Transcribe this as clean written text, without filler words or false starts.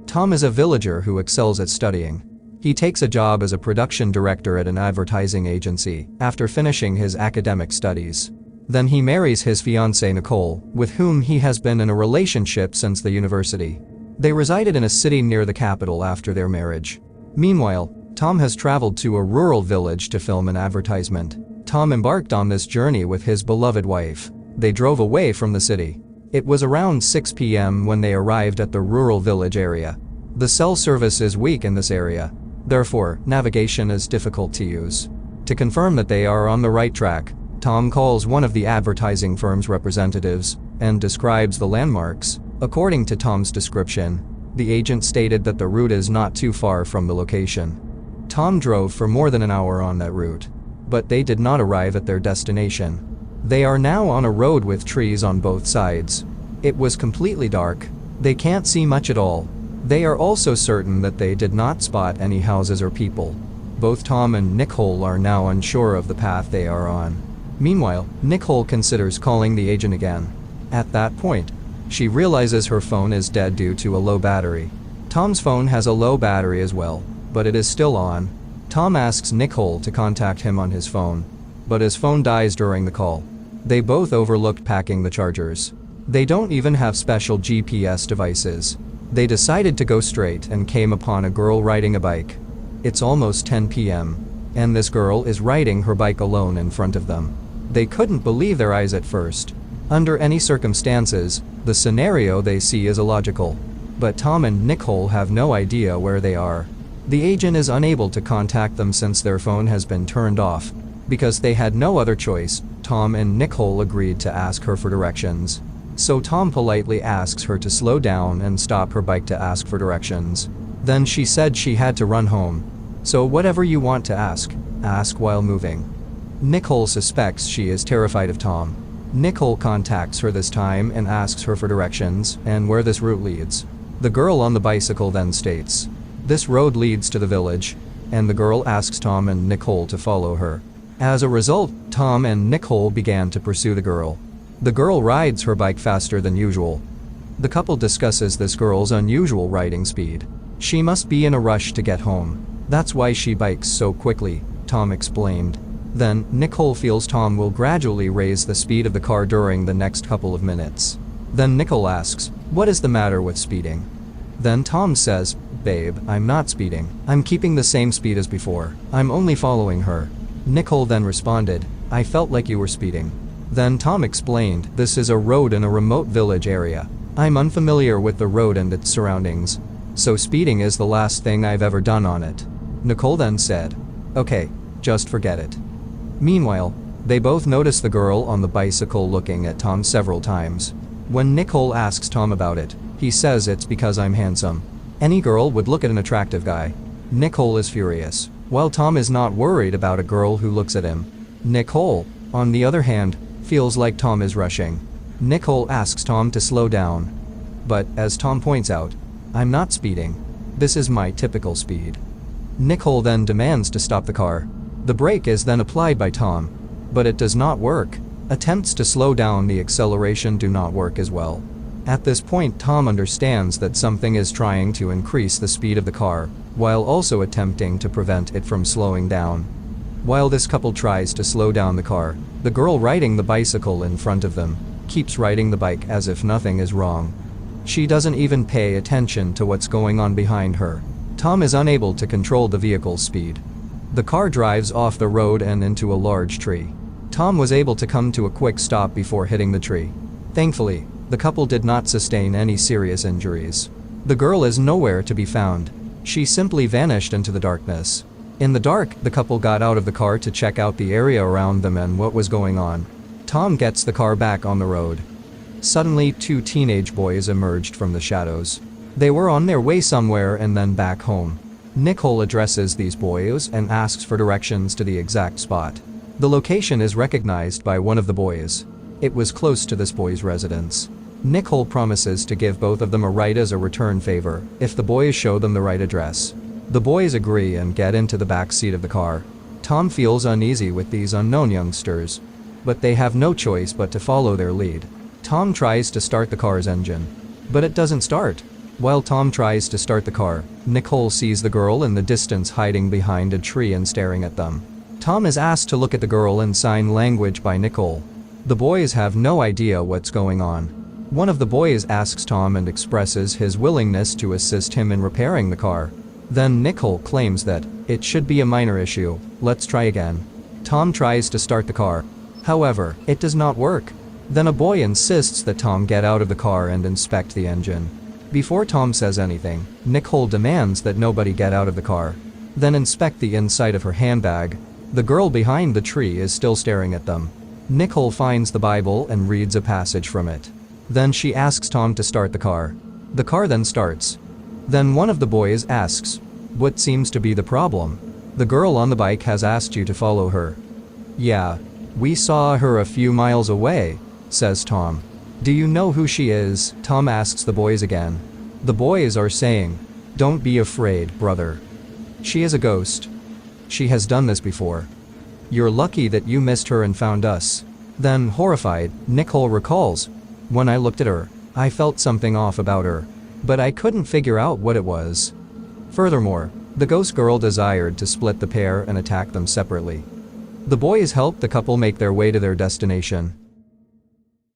Tom is a villager who excels at studying. He takes a job as a production director at an advertising agency after finishing his academic studies. Then he marries his fiancée Nicole, with whom he has been in a relationship since the university. They resided in a city near the capital after their marriage. Meanwhile, Tom has traveled to a rural village to film an advertisement. Tom embarked on this journey with his beloved wife. They drove away from the city. It was around 6 p.m. when they arrived at the rural village area. The cell service is weak in this area. Therefore, navigation is difficult to use. To confirm that they are on the right track, Tom calls one of the advertising firm's representatives and describes the landmarks. According to Tom's description, the agent stated that the route is not too far from the location. Tom drove for more than an hour on that route, but they did not arrive at their destination. They are now on a road with trees on both sides. It was completely dark. They can't see much at all. They are also certain that they did not spot any houses or people. Both Tom and Nicole are now unsure of the path they are on. Meanwhile, Nicole considers calling the agent again. At that point, she realizes her phone is dead due to a low battery. Tom's phone has a low battery as well, but it is still on. Tom asks Nicole to contact him on his phone, but his phone dies during the call. They both overlooked packing the chargers. They don't even have special GPS devices. They decided to go straight and came upon a girl riding a bike. It's almost 10 p.m., and this girl is riding her bike alone in front of them. They couldn't believe their eyes at first. Under any circumstances, the scenario they see is illogical. But Tom and Nicole have no idea where they are. The agent is unable to contact them since their phone has been turned off. Because they had no other choice, Tom and Nicole agreed to ask her for directions. So Tom politely asks her to slow down and stop her bike to ask for directions. Then she said she had to run home. So whatever you want to ask while moving. Nicole suspects she is terrified of Tom. Nicole contacts her this time and asks her for directions and where this route leads. The girl on the bicycle then states, "This road leads to the village," and the girl asks Tom and Nicole to follow her. As a result, Tom and Nicole began to pursue the girl. The girl rides her bike faster than usual. The couple discusses this girl's unusual riding speed. She must be in a rush to get home. That's why she bikes so quickly, Tom explained. Then, Nicole feels Tom will gradually raise the speed of the car during the next couple of minutes. Then Nicole asks, "What is the matter with speeding?" Then Tom says, "Babe, I'm not speeding. I'm keeping the same speed as before. I'm only following her." Nicole then responded, "I felt like you were speeding." Then Tom explained, "This is a road in a remote village area. I'm unfamiliar with the road and its surroundings. So speeding is the last thing I've ever done on it." Nicole then said, "Okay, just forget it." Meanwhile, they both notice the girl on the bicycle looking at Tom several times. When Nicole asks Tom about it, he says it's because I'm handsome. Any girl would look at an attractive guy. Nicole is furious, while Tom is not worried about a girl who looks at him. Nicole, on the other hand, feels like Tom is rushing. Nicole asks Tom to slow down. But, as Tom points out, "I'm not speeding. This is my typical speed." Nicole then demands to stop the car. The brake is then applied by Tom, but it does not work. Attempts to slow down the acceleration do not work as well. At this point, Tom understands that something is trying to increase the speed of the car, while also attempting to prevent it from slowing down. While this couple tries to slow down the car, the girl riding the bicycle in front of them keeps riding the bike as if nothing is wrong. She doesn't even pay attention to what's going on behind her. Tom is unable to control the vehicle's speed. The car drives off the road and into a large tree. Tom was able to come to a quick stop before hitting the tree. Thankfully, the couple did not sustain any serious injuries. The girl is nowhere to be found. She simply vanished into the darkness. In the dark, the couple got out of the car to check out the area around them and what was going on. Tom gets the car back on the road. Suddenly, two teenage boys emerged from the shadows. They were on their way somewhere and then back home. Nicole addresses these boys and asks for directions to the exact spot. The location is recognized by one of the boys. It was close to this boy's residence. Nicole promises to give both of them a ride as a return favor if the boys show them the right address. The boys agree and get into the back seat of the car. Tom feels uneasy with these unknown youngsters, but they have no choice but to follow their lead. Tom tries to start the car's engine, but it doesn't start. While Tom tries to start the car, Nicole sees the girl in the distance hiding behind a tree and staring at them. Tom is asked to look at the girl in sign language by Nicole. The boys have no idea what's going on. One of the boys asks Tom and expresses his willingness to assist him in repairing the car. Then Nicole claims that it should be a minor issue, let's try again. Tom tries to start the car. However, it does not work. Then a boy insists that Tom get out of the car and inspect the engine. Before Tom says anything, Nicole demands that nobody get out of the car. Then inspect the inside of her handbag. The girl behind the tree is still staring at them. Nicole finds the Bible and reads a passage from it. Then she asks Tom to start the car. The car then starts. Then one of the boys asks, "What seems to be the problem? The girl on the bike has asked you to follow her." "Yeah, we saw her a few miles away," says Tom. "Do you know who she is?" Tom asks the boys again. The boys are saying, "Don't be afraid, brother. She is a ghost. She has done this before. You're lucky that you missed her and found us." Then, horrified, Nicole recalls, "When I looked at her, I felt something off about her, but I couldn't figure out what it was." Furthermore, the ghost girl desired to split the pair and attack them separately. The boys help the couple make their way to their destination.